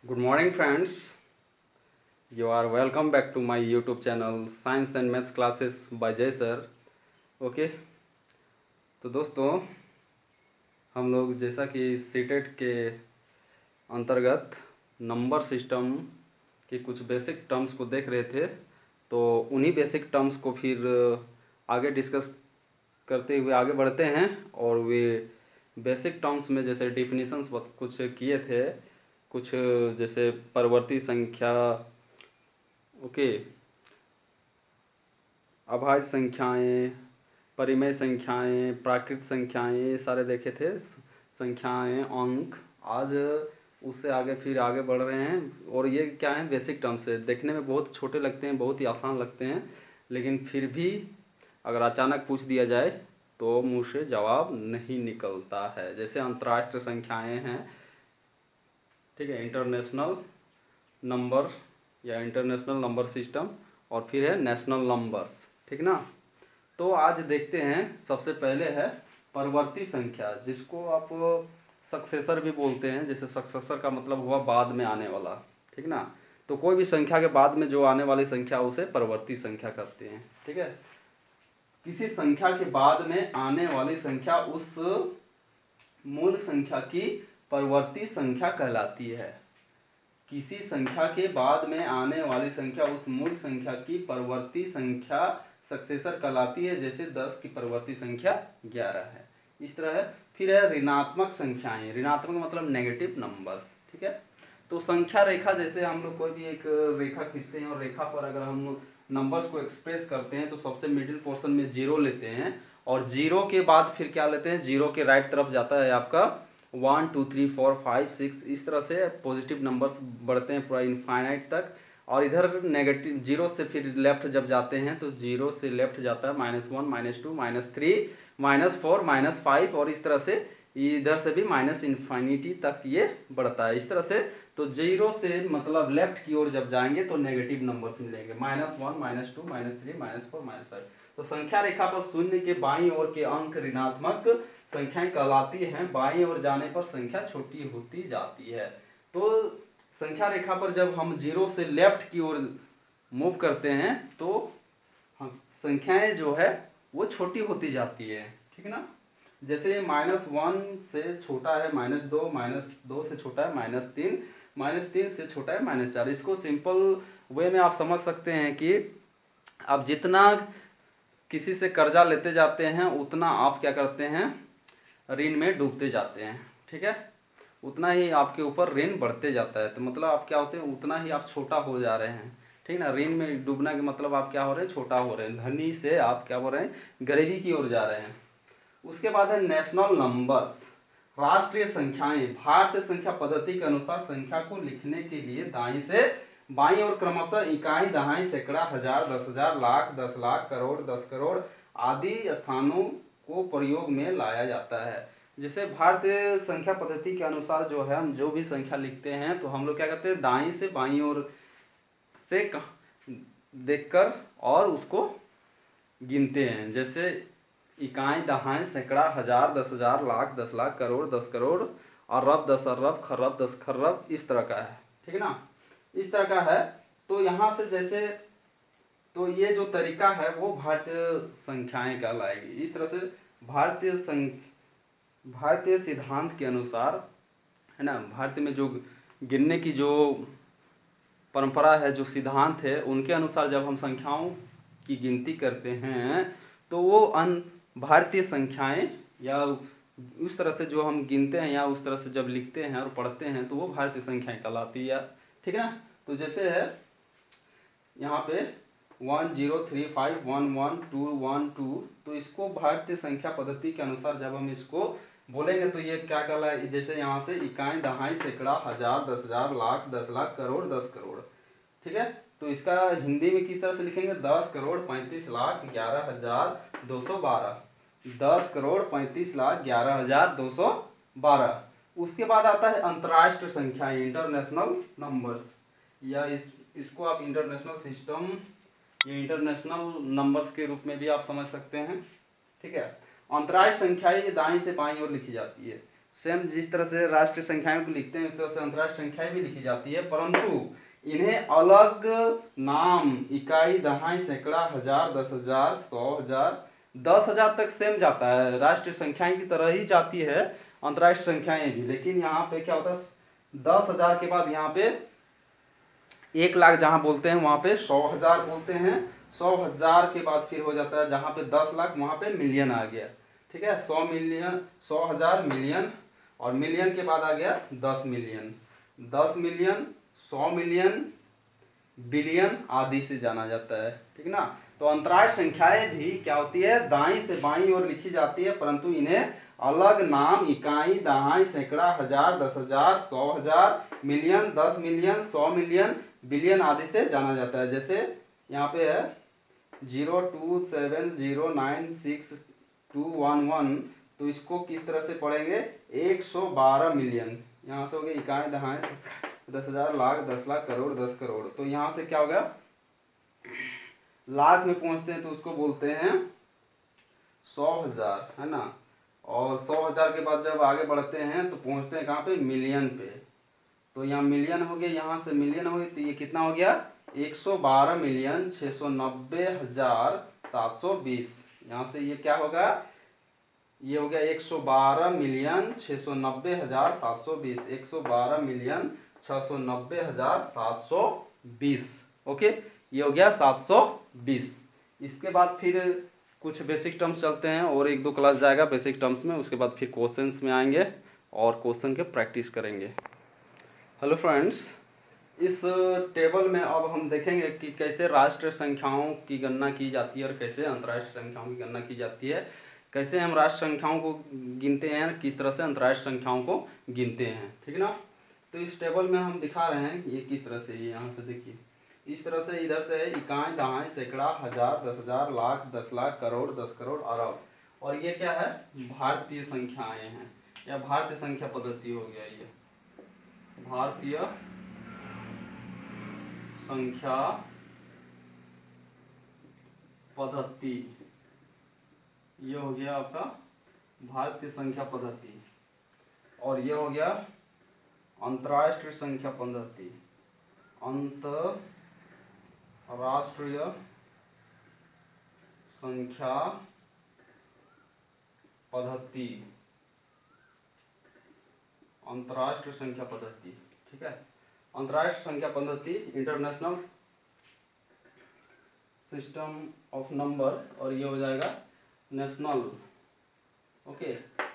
Good morning, friends. You are welcome back to my YouTube channel Science and Maths Classes by Jay Sir. Okay, तो दोस्तों हम लोग जैसा कि CTET के अंतर्गत नंबर सिस्टम के कुछ बेसिक टर्म्स को देख रहे थे, तो उन्हीं बेसिक टर्म्स को फिर आगे डिस्कस करते हुए आगे बढ़ते हैं। और वे बेसिक टर्म्स में जैसे डिफिनीशंस कुछ किए थे, कुछ जैसे परवर्ती संख्या, ओके, अभाज्य संख्याएं, परिमेय संख्याएं, प्राकृत संख्याएं, ये सारे देखे थे। संख्याएं, अंक। आज उससे आगे फिर आगे बढ़ रहे हैं। और ये क्या है, बेसिक टर्म्स है, देखने में बहुत छोटे लगते हैं, बहुत ही आसान लगते हैं, लेकिन फिर भी अगर अचानक पूछ दिया जाए तो मुंह से जवाब नहीं निकलता है। जैसे अंतर्राष्ट्रीय संख्याएं हैं, ठीक है, इंटरनेशनल नंबर या इंटरनेशनल नंबर सिस्टम, और फिर है नेशनल नंबर्स, ठीक ना। तो आज देखते हैं, सबसे पहले है परवर्ती संख्या, जिसको आप सक्सेसर भी बोलते हैं। जैसे सक्सेसर का मतलब हुआ बाद में आने वाला, ठीक ना। तो कोई भी संख्या के बाद में जो आने वाली संख्या उसे परवर्ती संख्या कहते हैं, ठीक है। किसी संख्या के बाद में आने वाली संख्या उस मूल संख्या की परवर्ती संख्या कहलाती है। किसी संख्या के बाद में आने वाली संख्या उस मूल संख्या की परवर्ती संख्या सक्सेसर कहलाती है। जैसे 10 की परवर्ती संख्या 11 है, इस तरह है। फिर है ऋणात्मक संख्याएं। ऋणात्मक मतलब नेगेटिव नंबर्स, ठीक है। तो संख्या रेखा, जैसे हम लोग कोई भी एक रेखा खींचते हैं और रेखा पर अगर हम नंबर्स को एक्सप्रेस करते हैं तो सबसे मिडिल पोर्शन में जीरो लेते हैं, और जीरो के बाद फिर क्या लेते हैं, जीरो के राइट तरफ जाता है आपका 1 2 3 4 5 6, इस तरह से पॉजिटिव नंबर्स बढ़ते हैं पूरा इनफाइनाइट तक। और इधर नेगेटिव जीरो से फिर लेफ्ट जब जाते हैं तो जीरो से लेफ्ट जाता है -1 -2 -3 -4 -5, और इस तरह से इधर से भी माइनस इन्फिनिटी तक ये बढ़ता है, इस तरह से। तो जीरो से मतलब लेफ्ट की ओर जब जाएंगे तो नेगेटिव नंबर्स मिलेंगे, -1 -2 -3 -4 -5। तो संख्या रेखा पर शून्य के बाईं ओर के अंक ऋणात्मक संख्याएं कहलाती हैं। बाईं ओर जाने पर संख्या छोटी होती जाती है। तो संख्या रेखा पर जब हम जीरो से लेफ्ट की ओर मूव करते हैं तो संख्याएं जो है वो छोटी होती जाती है, ठीक ना। जैसे -1 से छोटा है -2, -2 से छोटा है -3, -3 से छोटा है -4। इसको सिंपल वे में आप समझ सकते हैं कि आप जितना किसी से कर्जा लेते जाते हैं उतना आप क्या करते हैं, ऋण में डूबते जाते हैं, ठीक है। उतना ही आपके ऊपर ऋण बढ़ते जाता है। तो मतलब आप क्या होते हैं, उतना ही आप छोटा हो जा रहे हैं, ठीक ना। ऋण में डूबना के मतलब आप क्या हो रहे हैं, छोटा हो रहे हैं। धनी से आप क्या हो रहे हैं, गरीबी की ओर जा रहे हैं। उसके बाद है नेशनल नंबर्स, राष्ट्रीय संख्याएं। भारतीय संख्या पद्धति के अनुसार संख्या को लिखने के लिए दाईं से बाईं और क्रमशः इकाई, दहाई, सैकड़ा, हजार, 10,000, लाख, 10 लाख, करोड़, 10 करोड़ आदि स्थानों को प्रयोग में लाया जाता है। जैसे भारतीय संख्या पद्धति के अनुसार जो है, हम जो भी संख्या लिखते हैं तो हम लोग क्या करते हैं, दाईं से बाईं ओर से देखकर और उसको गिनते हैं। जैसे इकाई, दहाई, सैकड़ा, हजार, 10,000, लाख, 10 लाख, करोड़, 10 करोड़, अरब, 10 अरब, खरब, 10 खरब, इस तरह का है, ठीक है ना, इस तरह का है। तो यहाँ से जैसे, तो ये जो तरीका है वो भारतीय संख्याएं कहलाएगी। इस तरह से भारतीय सिद्धांत के अनुसार, है ना, भारतीय में जो गिनने की जो परंपरा है, जो सिद्धांत है, उनके अनुसार जब हम संख्याओं की गिनती करते हैं तो वो भारतीय संख्याएं, या उस तरह से जो हम गिनते हैं या उस तरह से जब लिखते हैं और पढ़ते हैं तो वो भारतीय संख्याएं कहलाती है, ठीक है ना। तो जैसे है यहाँ पे 10351112, तो इसको भारतीय संख्या पद्धति के अनुसार जब हम इसको बोलेंगे तो ये क्या कहलाए, जैसे यहाँ से इकाई, दहाई, सैकड़ा, हजार, 10,000, लाख, 10 लाख, करोड़, 10 करोड़, ठीक है। तो इसका हिंदी में किस तरह से लिखेंगे, 10 करोड़ 35 लाख 11,212, 10 करोड़ 35 लाख 11,212। उसके बाद आता है अंतर्राष्ट्रीय संख्याएं, इंटरनेशनल नंबर्स, या इसको आप इंटरनेशनल सिस्टम या इंटरनेशनल नंबर्स के रूप में भी आप समझ सकते हैं, ठीक है। अंतर्राष्ट्रीय संख्याएं ये दाईं से बाईं ओर लिखी जाती है। सेम जिस तरह से राष्ट्रीय संख्याओं को लिखते हैं उस तरह से अंतर्राष्ट्रीय संख्याएं भी लिखी जाती है, परंतु इन्हें अलग नाम, इकाई, दहाई, सैकड़ा, हजार, 10,000, 100,000, 10,000 तक सेम जाता है, राष्ट्रीय संख्याएं की तरह ही जाती है अंतर्राष्ट्रीय संख्याएं भी। लेकिन यहाँ पे क्या होता है, 10,000 के बाद यहाँ पे 1,00,000 जहाँ बोलते हैं वहाँ पे 100,000 बोलते हैं, 100,000 के बाद फिर हो जाता है जहाँ पे 10,00,000 वहाँ पे मिलियन आ गया, ठीक है। 100 मिलियन, 100,000 मिलियन, और मिलियन के बाद आ गया 10 मिलियन, 10 मिलियन, 100 मिलियन, बिलियन आदि से जाना जाता है, ठीक ना। तो अंतराष्ट्रीय संख्याएं भी क्या होती है, दाईं से बाईं ओर लिखी जाती है, परंतु इन्हें अलग नाम, इकाई, दहाई, सैकड़ा, हजार, 10,000, 100,000, मिलियन, 10 मिलियन, 100 मिलियन, बिलियन आदि से जाना जाता है। जैसे यहाँ पे है 027096211, तो इसको किस तरह से पढ़ेंगे, 112 मिलियन, यहाँ से हो गया इकाई, दहाई, 10,000, लाख, 10,00,000, करोड़, 10 करोड़। तो यहाँ से क्या हो गया, लाख में पहुंचते हैं तो उसको बोलते हैं 100,000, है ना। और 100,000 के बाद जब आगे बढ़ते हैं तो पहुंचते हैं कहाँ पे, मिलियन पे। तो यहाँ मिलियन हो गया, यहाँ से मिलियन हो गया, तो ये कितना हो गया, 112,690,720। यहाँ से ये क्या होगा, ये हो गया 112,690,720, 112,690,720, ओके, ये हो गया 720। इसके बाद फिर कुछ बेसिक टर्म्स चलते हैं, और एक दो क्लास जाएगा बेसिक टर्म्स में, उसके बाद फिर क्वेश्चंस में आएंगे और क्वेश्चन के प्रैक्टिस करेंगे। हेलो फ्रेंड्स, इस टेबल में अब हम देखेंगे कि कैसे राष्ट्रीय संख्याओं की गणना की जाती है और कैसे अंतर्राष्ट्रीय संख्याओं की गणना की जाती है, कैसे हम राष्ट्रीय संख्याओं को गिनते हैं, किस तरह से अंतर्राष्ट्रीय संख्याओं को गिनते हैं, ठीक ना। तो इस टेबल में हम दिखा रहे हैं ये किस तरह से, ये यहाँ से देखिए, इस तरह से इधर से इकाई, दहाई, सैकड़ा, हजार, 10,000, लाख, 10,00,000, करोड़, 10 करोड़, अरब। और ये क्या है, भारतीय संख्याएं हैं, या भारतीय संख्या पद्धति हो गया, ये भारतीय संख्या पद्धति, ये हो गया आपका भारतीय संख्या पद्धति। और ये हो गया अंतर्राष्ट्रीय संख्या पद्धति, अंतर्राष्ट्रीय संख्या पद्धति, अंतर्राष्ट्रीय संख्या पद्धति, ठीक है। अंतर्राष्ट्रीय संख्या पद्धति, इंटरनेशनल सिस्टम ऑफ नंबर, और ये हो जाएगा नेशनल, ओके,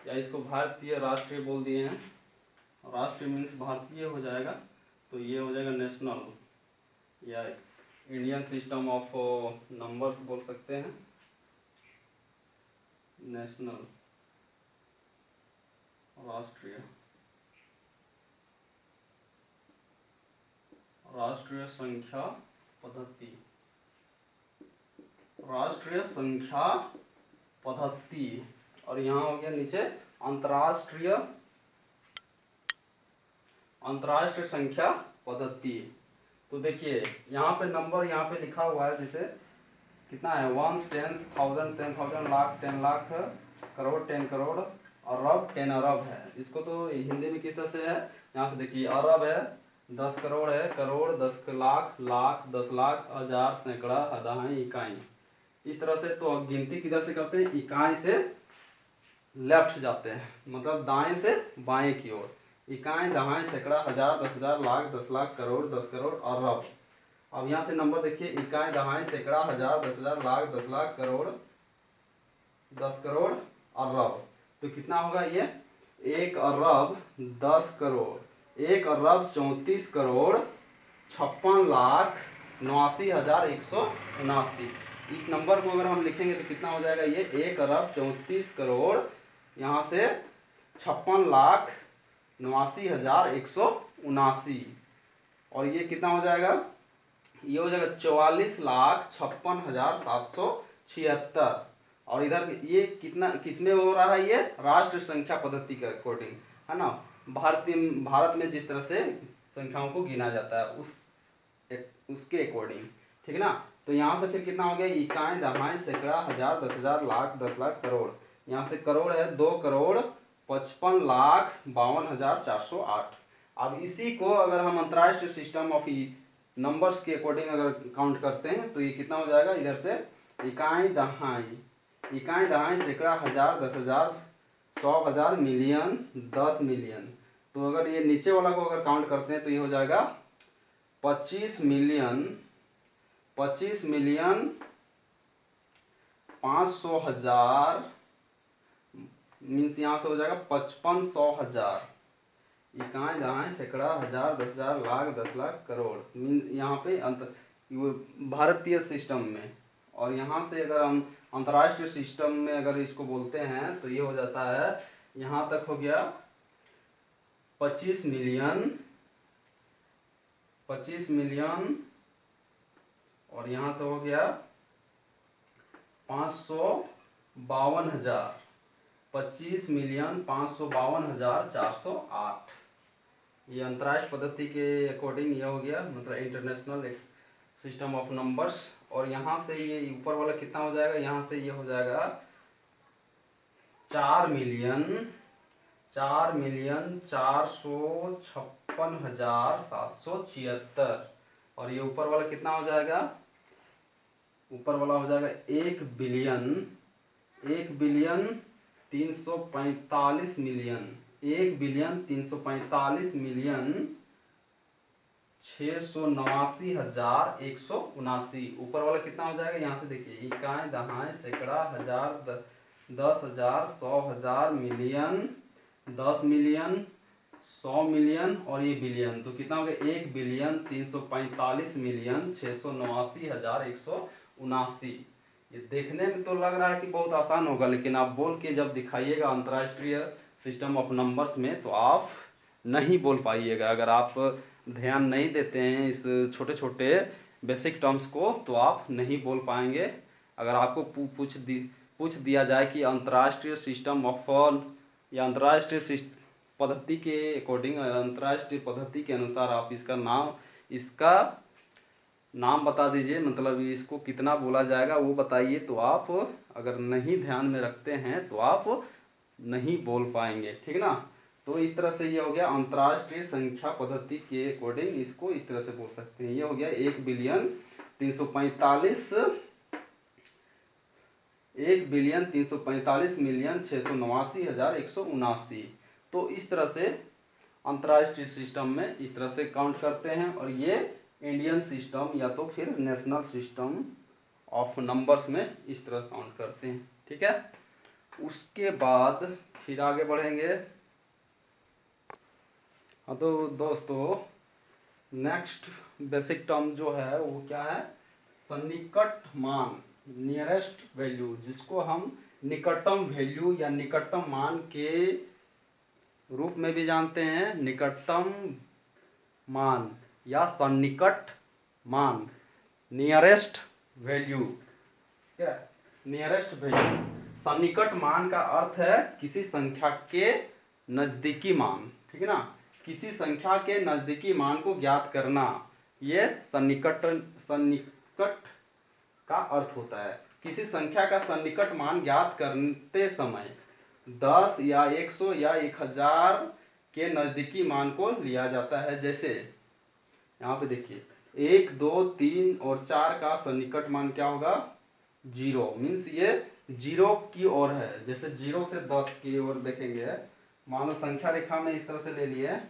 या इसको भारतीय राष्ट्रीय बोल दिए हैं, राष्ट्रीय मीन्स भारतीय हो जाएगा, तो ये हो जाएगा नेशनल, या इंडियन सिस्टम ऑफ नंबर्स बोल सकते हैं, नेशनल, राष्ट्रीय, राष्ट्रीय संख्या पद्धति, राष्ट्रीय संख्या पद्धति। और यहाँ हो गया नीचे अंतर्राष्ट्रीय, अंतर्राष्ट्रीय संख्या पद्धति। तो देखिए यहाँ पे नंबर यहाँ पे लिखा हुआ है, जैसे कितना है, 1, 10, 1000, 10,000, लाख, 10,00,000, करोड़, 10 करोड़, अरब, 10 अरब है। इसको तो हिंदी में किस तरह से है, यहाँ से देखिए, अरब है, 10 करोड़ है, करोड़, 10 लाख, लाख, 10,00,000, हजार, सैकड़ा, दहाई, इकाई, इस तरह से। तो गिनती किधर से करते हैं, इकाई से लेफ्ट जाते हैं, मतलब दाएं से बाएं की ओर, इकाई, दहाई, सैकड़ा, हजार, 10,000, लाख, 10,00,000, करोड़, 10 करोड़, अरब। अब यहाँ से नंबर देखिए, इकाई, दहाई, सैकड़ा, हजार, 10,000, लाख, 10,00,000, करोड़, 10 करोड़, अरब। तो कितना होगा ये, 1 अरब 10 करोड़, 1 अरब 34 करोड़ 56,89,179। इस नंबर को अगर हम लिखेंगे तो कितना हो जाएगा, ये 1 अरब 34 करोड़, यहाँ से 56,89,179। और ये कितना हो जाएगा, ये हो जाएगा 44,56,776। और इधर ये कितना, किसमें हो रहा है, ये राष्ट्रीय संख्या पद्धति के अकॉर्डिंग, है ना। भारत में जिस तरह से संख्याओं को गिना जाता है उसके अकॉर्डिंग, ठीक ना। तो यहाँ से फिर कितना हो गया, इकाई, दहाई, सैकड़ा, हजार, 10,000, लाख, 10,00,000, करोड़। यहाँ से करोड़ है 2 करोड़ 55,52,408। अब इसी को अगर हम अंतर्राष्ट्रीय सिस्टम ऑफ नंबर्स के अकॉर्डिंग अगर काउंट करते हैं तो ये कितना हो जाएगा, इधर से इकाई दहाई सैकड़ा हजार 10,000 100,000 मिलियन 10 मिलियन। तो अगर ये नीचे वाला को अगर काउंट करते हैं तो ये हो जाएगा 25,500,000 मीन्स यहाँ से हो जाएगा 55,100,000 इकाई दहाई सैकड़ा हजार 10,000 लाख 10 लाख करोड़ मीन यहाँ पे भारतीय सिस्टम में। और यहाँ से अगर हम अंतर्राष्ट्रीय सिस्टम में अगर इसको बोलते हैं तो ये हो जाता है, यहाँ तक हो गया 25 मिलियन और यहाँ से हो गया 552,000 25,552,408। ये अंतर्राष्ट्रीय पद्धति के अकॉर्डिंग ये हो गया, मतलब इंटरनेशनल सिस्टम ऑफ नंबर्स। और यहाँ से ये ऊपर वाला कितना हो जाएगा, यहाँ से ये हो जाएगा 4,456,776। और ये ऊपर वाला कितना हो जाएगा, ऊपर वाला हो जाएगा 1,345,679,179। ऊपर वाला कितना हो जाएगा, यहाँ से देखिए इकाई दहाई सैकड़ा हजार 10,000 100,000 मिलियन 10 मिलियन 100 मिलियन और ये बिलियन। तो कितना हो गया 1,345,689,179। ये देखने में तो लग रहा है कि बहुत आसान होगा, लेकिन आप बोल के जब दिखाइएगा अंतर्राष्ट्रीय सिस्टम ऑफ नंबर्स में तो आप नहीं बोल पाइएगा। अगर आप ध्यान नहीं देते हैं इस छोटे छोटे बेसिक टर्म्स को तो आप नहीं बोल पाएंगे। अगर आपको पूछ दिया जाए कि अंतर्राष्ट्रीय सिस्टम ऑफ या अंतर्राष्ट्रीय पद्धति के अकॉर्डिंग, अंतर्राष्ट्रीय पद्धति के अनुसार आप इसका नाम बता दीजिए, मतलब इसको कितना बोला जाएगा वो बताइए, तो आप अगर नहीं ध्यान में रखते हैं तो आप नहीं बोल पाएंगे, ठीक ना। तो इस तरह से ये हो गया अंतर्राष्ट्रीय संख्या पद्धति के अकॉर्डिंग, इसको इस तरह से बोल सकते हैं। ये हो गया 1,345,689,179। तो इस तरह से अंतर्राष्ट्रीय सिस्टम में इस तरह से काउंट करते हैं। और ये इंडियन सिस्टम या तो फिर नेशनल सिस्टम ऑफ नंबर्स में इस तरह काउंट करते हैं, ठीक है। उसके बाद फिर आगे बढ़ेंगे। हाँ तो दोस्तों नेक्स्ट बेसिक टर्म जो है वो क्या है, सन्निकट मान, नियरेस्ट वैल्यू, जिसको हम निकटतम वैल्यू या निकटतम मान के रूप में भी जानते हैं। निकटतम मान या सन्निकट मान, नियरेस्ट वैल्यू, क्या नियरेस्ट वैल्यू। सन्निकट मान का अर्थ है किसी संख्या के नजदीकी मान, ठीक है ना। किसी संख्या के नजदीकी मान को ज्ञात करना, ये सन्निकट का अर्थ होता है। किसी संख्या का सन्निकट मान ज्ञात करते समय 10 या 100 या 1000 के नजदीकी मान को लिया जाता है। जैसे यहाँ पे देखिए 1 2 3 और 4 का सन्निकट मान क्या होगा, 0, मीन्स ये 0 की ओर है। जैसे 0 से 10 की ओर देखेंगे, मान लो संख्या रेखा में इस तरह से ले लिए,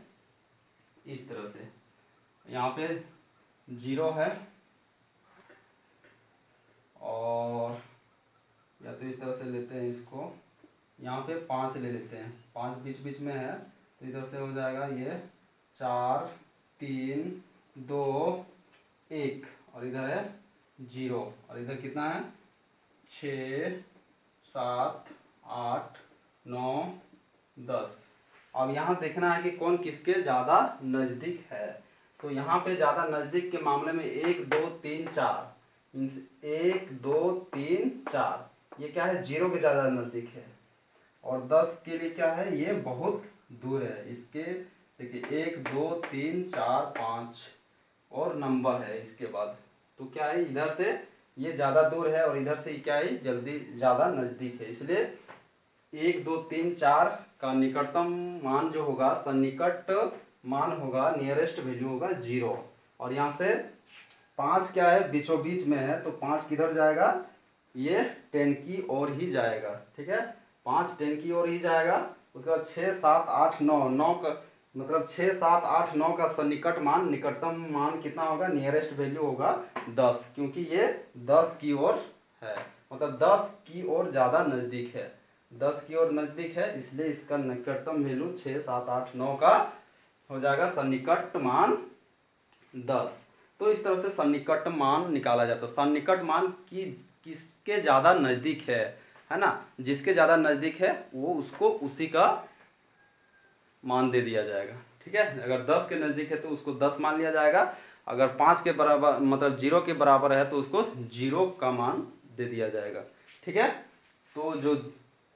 इस तरह से यहाँ पे 0 है और या तो इस तरह से लेते हैं इसको, यहाँ पे 5 ले लेते हैं, 5 बीच बीच में है तो इधर से हो जाएगा ये 4 3 2 1 और इधर है 0 और इधर कितना है 6 7 8 9 10। अब यहाँ देखना है कि कौन किसके ज़्यादा नज़दीक है। तो यहाँ पे ज़्यादा नज़दीक के मामले में 1 2 3 4, मीन्स 1 2 3 4, ये क्या है 0 के ज़्यादा नज़दीक है। और 10 के लिए क्या है, ये बहुत दूर है। इसके देखिए 1 2 3 4 5 और नंबर है इसके बाद, तो क्या है इधर से ये ज़्यादा दूर है और इधर से क्या है जल्दी ज़्यादा नज़दीक है। इसलिए 1 2 3 4 का निकटतम मान जो होगा, सन्निकट मान होगा, नियरेस्ट वैल्यू होगा 0। और यहाँ से 5 क्या है, बीचों बीच में है, तो 5 किधर जाएगा, ये 10 की ओर ही जाएगा। ठीक है, 5 10 की ओर ही जाएगा। उसके बाद 6 7 8 9, 9 का मतलब 6 7 8 9 का सन्निकट मान, निकटतम मान कितना होगा, नियरेस्ट वैल्यू होगा 10, क्योंकि ये 10 की ओर है, मतलब 10 की ओर ज़्यादा नज़दीक है, 10 की ओर नज़दीक है, इसलिए इसका निकटतम वैल्यू 6 7 8 9 का हो जाएगा सन्निकट मान 10। तो इस तरह से सन्निकट मान निकाला जाता है। सन्निकट मान की किसके ज़्यादा नज़दीक है ना, जिसके ज़्यादा नज़दीक है वो उसको उसी का मान दे दिया जाएगा। ठीक है, अगर 10 के नज़दीक है तो उसको 10 मान लिया जाएगा, अगर 5 के बराबर मतलब 0 के बराबर है तो उसको 0 का मान दे दिया जाएगा। ठीक है, तो जो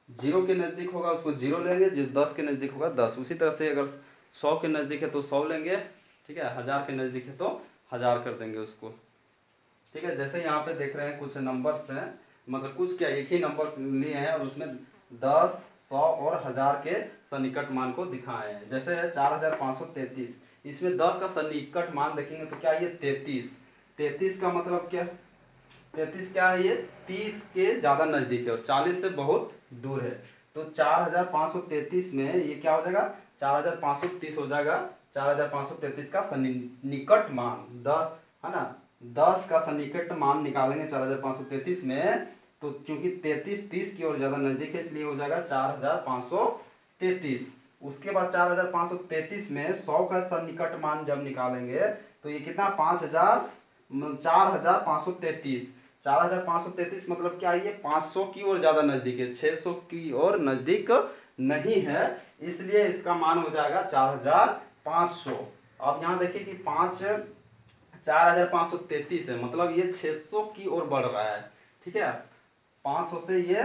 0 के नज़दीक होगा उसको 0 लेंगे, जो 10 के नज़दीक होगा 10। उसी तरह से अगर 100 के नज़दीक है तो 100 लेंगे। ठीक है, 1000 के नज़दीक है तो 1000 कर देंगे उसको। ठीक है, जैसे यहाँ पे देख रहे हैं कुछ नंबर्स हैं, मतलब कुछ क्या एक ही नंबर लिए हैं और उसमें 10 100 और 1000 के सन्निकट मान को दिखाए हैं। जैसे है 4533, इसमें 10 का सन्निकट मान देखेंगे तो क्या ये 33, 33 का मतलब क्या, 33 क्या है, ये 30 के ज़्यादा नज़दीक है और 40 से बहुत दूर है। तो 4533 में ये क्या हो जाएगा, 4530 हो जाएगा। 4533 का सन्निकट मान 10 है ना, 10 का सन्निकट मान निकालेंगे 4533 में, तो क्योंकि 33 30 की ओर ज़्यादा नज़दीक है इसलिए हो जाएगा 4533। उसके बाद 4533 में 100 का सन्निकट मान जब निकालेंगे तो ये कितना 4533, 4533 मतलब क्या है, ये 500 की ओर ज़्यादा नज़दीक है, 600 की ओर नज़दीक नहीं है, इसलिए इसका मान हो जाएगा 4500। अब यहाँ देखिए कि 4533 है, मतलब ये 600 की ओर बढ़ रहा है। ठीक है, 500 से ये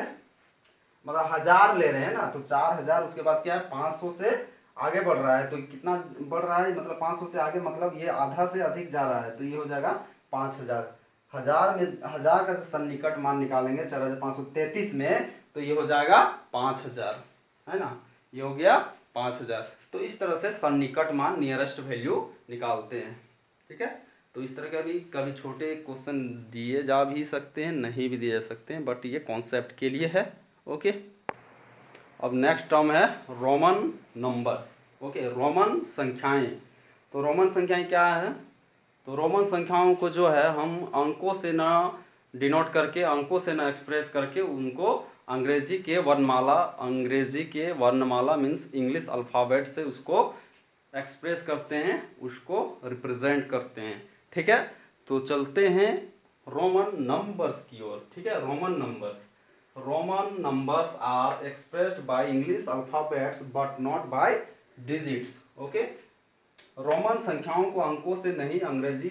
मतलब 1000 ले रहे हैं ना, तो 4000, उसके बाद क्या है 500 से आगे बढ़ रहा है, तो कितना बढ़ रहा है, मतलब 500 से आगे, मतलब ये आधा से अधिक जा रहा है, तो ये हो जाएगा 5000। 1000 में 1000 का सन्निकट मान निकालेंगे 4533 में, तो ये हो जाएगा 5000, है ना, ये हो गया 5000। तो इस तरह से सन्निकट मान, नियरेस्ट वैल्यू निकालते हैं। ठीक है, तो इस तरह का भी कभी छोटे क्वेश्चन दिए जा भी सकते हैं, नहीं भी दिए जा सकते हैं, बट ये कॉन्सेप्ट के लिए है। ओके, अब नेक्स्ट टर्म है रोमन नंबर्स। ओके, रोमन संख्याएं। तो रोमन संख्याएं क्या है, तो रोमन संख्याओं को जो है हम अंकों से ना डिनोट करके, अंकों से ना एक्सप्रेस करके, उनको अंग्रेजी के वर्णमाला मीन्स इंग्लिश अल्फ़ाबेट से उसको एक्सप्रेस करते हैं, उसको रिप्रेजेंट करते हैं। ठीक है, तो चलते हैं रोमन नंबर्स की ओर। ठीक है, Roman numbers are expressed by English alphabets but not by digits. Okay, Roman संख्याओं को अंकों से नहीं, अंग्रेजी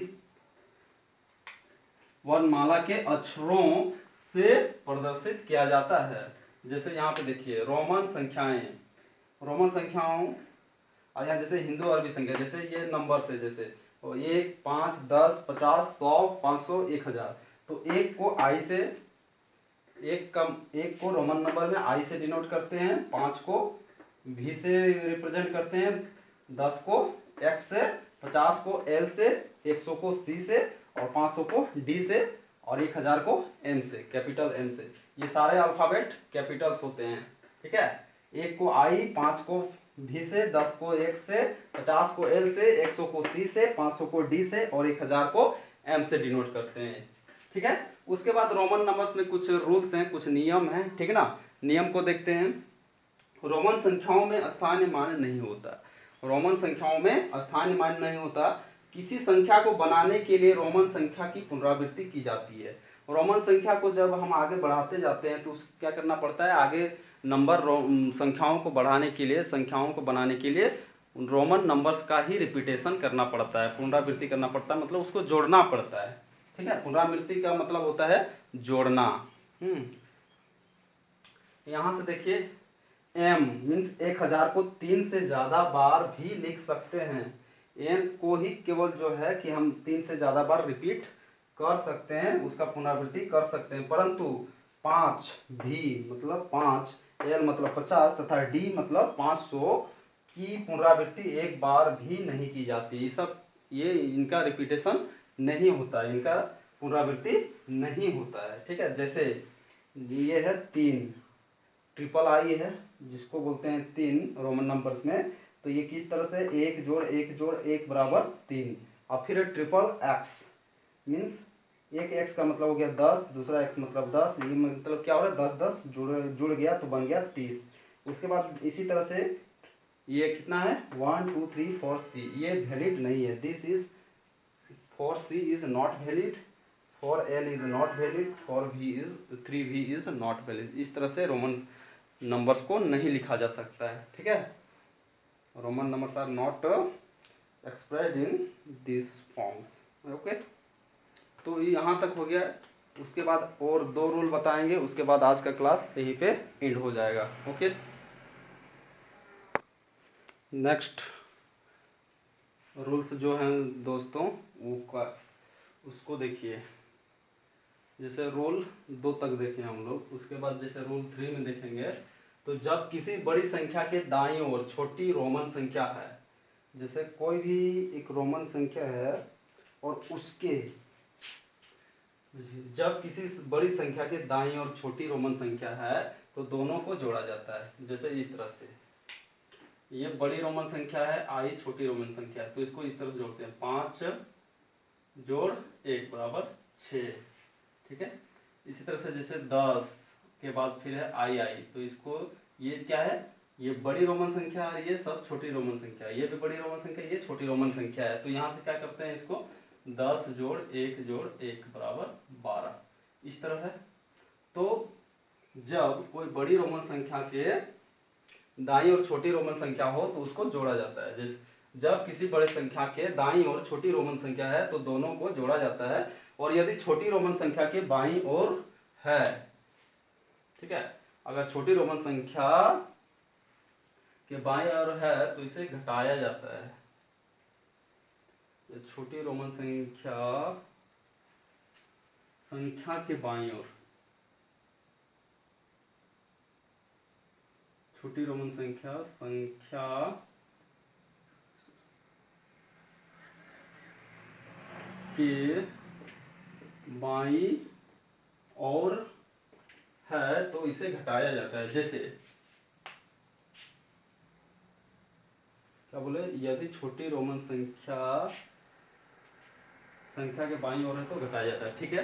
वर्णमाला के अक्षरों से प्रदर्शित किया जाता है। जैसे यहाँ पे देखिए रोमन संख्याओं, और यहाँ जैसे हिंदू अरबी संख्या, जैसे ये नंबर से, जैसे 1 5 10 50 100 500 1000, तो एक को आई से, एक को रोमन नंबर में आई से डिनोट करते हैं, 5 को भी से रिप्रेजेंट करते हैं, 10 को एक्स से, 50 को एल से, 100 को सी से, और 500 को डी से, और 1000 को एम से, कैपिटल एम से। ये सारे अल्फ़ाबेट कैपिटल्स होते हैं। ठीक है, एक को आई, 5 को भी से, 10 को एक्स से, 50 को एल से, 100 को सी से, 500 को डी से, और 1000 को एम से डिनोट करते हैं। ठीक है, उसके बाद रोमन नंबर्स में कुछ रूल्स हैं, कुछ नियम हैं। ठीक है ना, नियम को देखते हैं। रोमन संख्याओं में स्थानीय मान नहीं होता, रोमन संख्याओं में स्थानीय मान नहीं होता। किसी संख्या को बनाने के लिए रोमन संख्या की पुनरावृत्ति की जाती है। रोमन संख्या को जब हम आगे बढ़ाते जाते हैं तो क्या करना पड़ता है, आगे नंबर संख्याओं को बढ़ाने के लिए, संख्याओं को बनाने के लिए रोमन नंबर्स का ही रिपीटेशन करना पड़ता है, पुनरावृत्ति करना पड़ता है, मतलब उसको जोड़ना पड़ता है। ठीक है, पुनरावृत्ति का मतलब होता है जोड़ना। यहाँ से देखिए m मीन्स 1000 को 3 से ज़्यादा बार भी लिख सकते हैं। m को ही केवल जो है कि हम 3 से ज़्यादा बार रिपीट कर सकते हैं, उसका पुनरावृत्ति कर सकते हैं, परंतु 5 भी मतलब 5 L मतलब 50 तथा D मतलब 500 की पुनरावृत्ति एक बार भी नहीं की जाती। ये इनका रिपीटेशन नहीं होता है, इनका पुनरावृत्ति नहीं होता है। ठीक है, जैसे ये है 3, ट्रिपल आई है जिसको बोलते हैं 3 रोमन नंबर्स में। तो ये किस तरह से 1 जोड़ 1 जोड़ 1 बराबर 3। और फिर ट्रिपल एक्स मीन्स एक एक्स का मतलब हो गया 10, दूसरा एक्स मतलब 10, ये मतलब क्या हो रहा है 10 10 जुड़ गया तो बन गया 30। उसके बाद इसी तरह से ये कितना है 1 2 3 4 सी, ये वैलिड नहीं है। This is for C is not valid, for L is not valid, for V is 3v is not valid. इस तरह से रोमन नंबर्स को नहीं लिखा जा सकता है। ठीक है, Roman numbers are not expressed in this forms. Okay, तो यहाँ तक हो गया। उसके बाद और 2 रूल बताएंगे, उसके बाद आज का क्लास यहीं पे एंड हो जाएगा। ओके, नेक्स्ट रूल्स जो हैं दोस्तों उसको देखिए। जैसे रूल 2 तक देखें हम लोग, उसके बाद जैसे रूल 3 में देखेंगे तो जब किसी बड़ी संख्या के दाईं ओर छोटी रोमन संख्या है, जैसे कोई भी एक रोमन संख्या है और उसके जब किसी बड़ी संख्या के दाईं ओर छोटी रोमन संख्या है तो दोनों को जोड़ा जाता है। जैसे इस तरह से ये बड़ी रोमन संख्या है आई, छोटी रोमन संख्या है, तो इसको इस तरह से जोड़ते हैं 5 जोड़ 1 बराबर 6। ठीक है, इसी तरह से जैसे 10 के बाद फिर है आई आई, तो इसको ये क्या है, ये बड़ी रोमन संख्या है, ये सब छोटी रोमन संख्या है, ये भी बड़ी रोमन संख्या, ये छोटी रोमन संख्या है। तो यहाँ से क्या करते हैं इसको 10 जोड़ 1 जोड़ 1 बराबर 12, इस तरह है। तो जब कोई बड़ी रोमन संख्या के दाईं और छोटी रोमन संख्या हो तो उसको जोड़ा जाता है। जैसे जब किसी बड़े संख्या के दाईं और छोटी रोमन संख्या है तो दोनों को जोड़ा जाता है, और यदि छोटी रोमन संख्या के बाईं ओर है, ठीक है, अगर छोटी रोमन संख्या के बाईं ओर है तो इसे घटाया जाता है। छोटी रोमन संख्या के बाईं ओर, छोटी रोमन संख्या के बाईं ओर है तो इसे घटाया जाता है। जैसे क्या बोले, यदि छोटी रोमन संख्या के बाईं ओर है तो घटाया जाता है। ठीक है,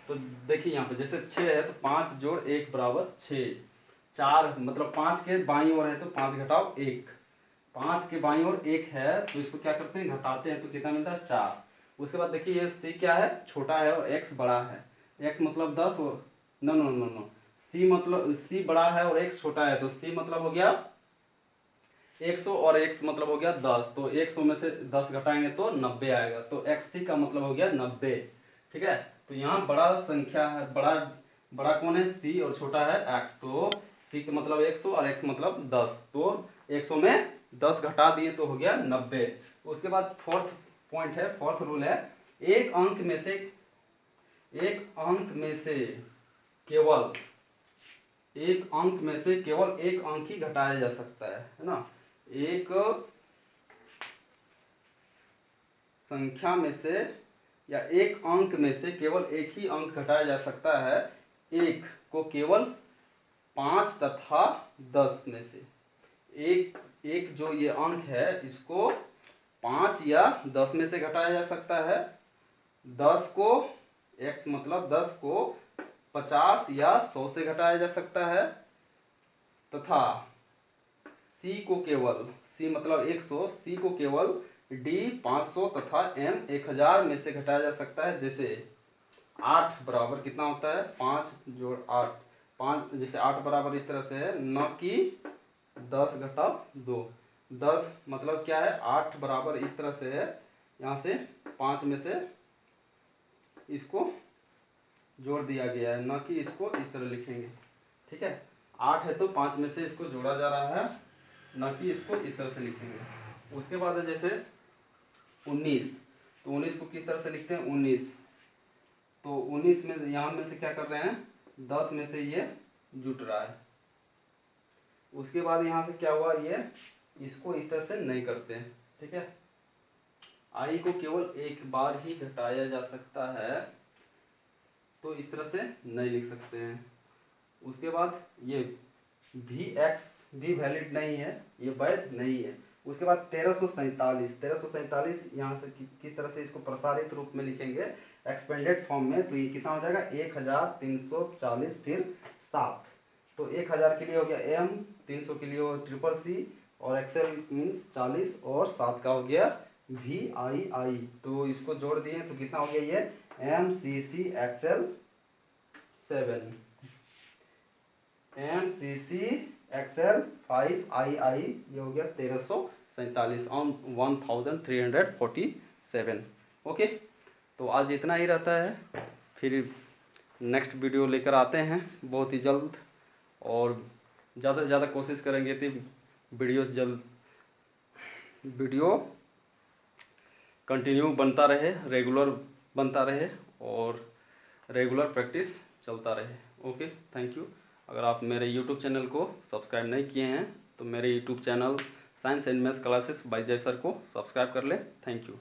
तो देखिए यहाँ पे जैसे 6 है तो 5 जोड़ 1 बराबर 6, 4 मतलब 5 के बाईं ओर है तो 5 घटाओ 1, 5 के बाईं ओर 1 है तो इसको क्या करते हैं घटाते हैं तो कितना मिलता है 4। उसके बाद देखिए ये सी क्या है, छोटा है और x बड़ा है, x मतलब 10 और नो नो नो नो सी मतलब सी बड़ा है और x छोटा है, तो सी मतलब हो गया 100 और x मतलब हो गया 10, तो 100 में से 10 घटाएंगे तो 90 आएगा, तो xc का मतलब हो गया 90। ठीक है, तो यहाँ बड़ा संख्या है, बड़ा कौन है c और छोटा है x, तो c का मतलब 100 और x मतलब 10, तो 100 में 10 घटा दिए तो हो गया 90। उसके बाद फोर्थ पॉइंट है, फोर्थ रूल है, एक अंक में केवल एक अंक ही घटाया जा सकता है ना। एक संख्या में से या एक अंक में से केवल एक ही अंक घटाया जा सकता है, एक को केवल 5 तथा 10 में से। एक जो ये अंक है इसको 5 या 10 में से घटाया जा सकता है, 10 को x मतलब 10 को 50 या 100 से घटाया जा सकता है, तथा c मतलब 100, c को केवल d 500 तथा m 1000 में से घटाया जा सकता है। जैसे 8 बराबर कितना होता है 5 जोड़ 8, 5 जैसे 8 बराबर इस तरह से है, न कि 10 घटाओ 2, 10 मतलब क्या है 8 बराबर इस तरह से है, यहाँ से 5 में से इसको जोड़ दिया गया है, न कि इसको इस तरह लिखेंगे। ठीक है, 8 है तो 5 में से इसको जोड़ा जा रहा है, न कि इसको इस तरह से लिखेंगे। उसके बाद है जैसे 19, तो 19 को किस तरह से लिखते हैं 19, तो 19 में यहाँ में से क्या कर रहे हैं 10 में से ये जुट रहा है, उसके बाद यहाँ से क्या हुआ, ये इसको इस तरह से नहीं करते हैं, ठीक है। आई को केवल एक बार ही घटाया जा सकता है, तो इस तरह से नहीं लिख सकते हैं। उसके बाद ये भी एक्स भी वैलिड नहीं है, ये वैध नहीं है। उसके बाद 1347 यहाँ से किस तरह से इसको प्रसारित रूप में लिखेंगे एक्सपेंडेड फॉर्म में, तो ये कितना हो जाएगा 1340 फिर 7, तो 1000 के लिए हो गया एम, 300 के लिए हो ट्रिपल सी, और एक्सेल मीन्स 40, और 7 का हो गया वी आई आई। तो इसको जोड़ दिए तो कितना हो गया ये एम सी सी एक्सेल 7, एम सी सी एक्सेल 5 आई आई, ये हो गया 1347 ऑन 1347। ओके, तो आज इतना ही रहता है, फिर नेक्स्ट वीडियो लेकर आते हैं बहुत ही जल्द, और ज़्यादा से ज़्यादा कोशिश करेंगे कि वीडियो कंटिन्यू बनता रहे, रेगुलर बनता रहे, और रेगुलर प्रैक्टिस चलता रहे। Okay, thank you. अगर आप मेरे यूट्यूब चैनल को सब्सक्राइब नहीं किए हैं तो मेरे YouTube channel science and maths classes bye जय सर को सब्सक्राइब कर लें। Thank you.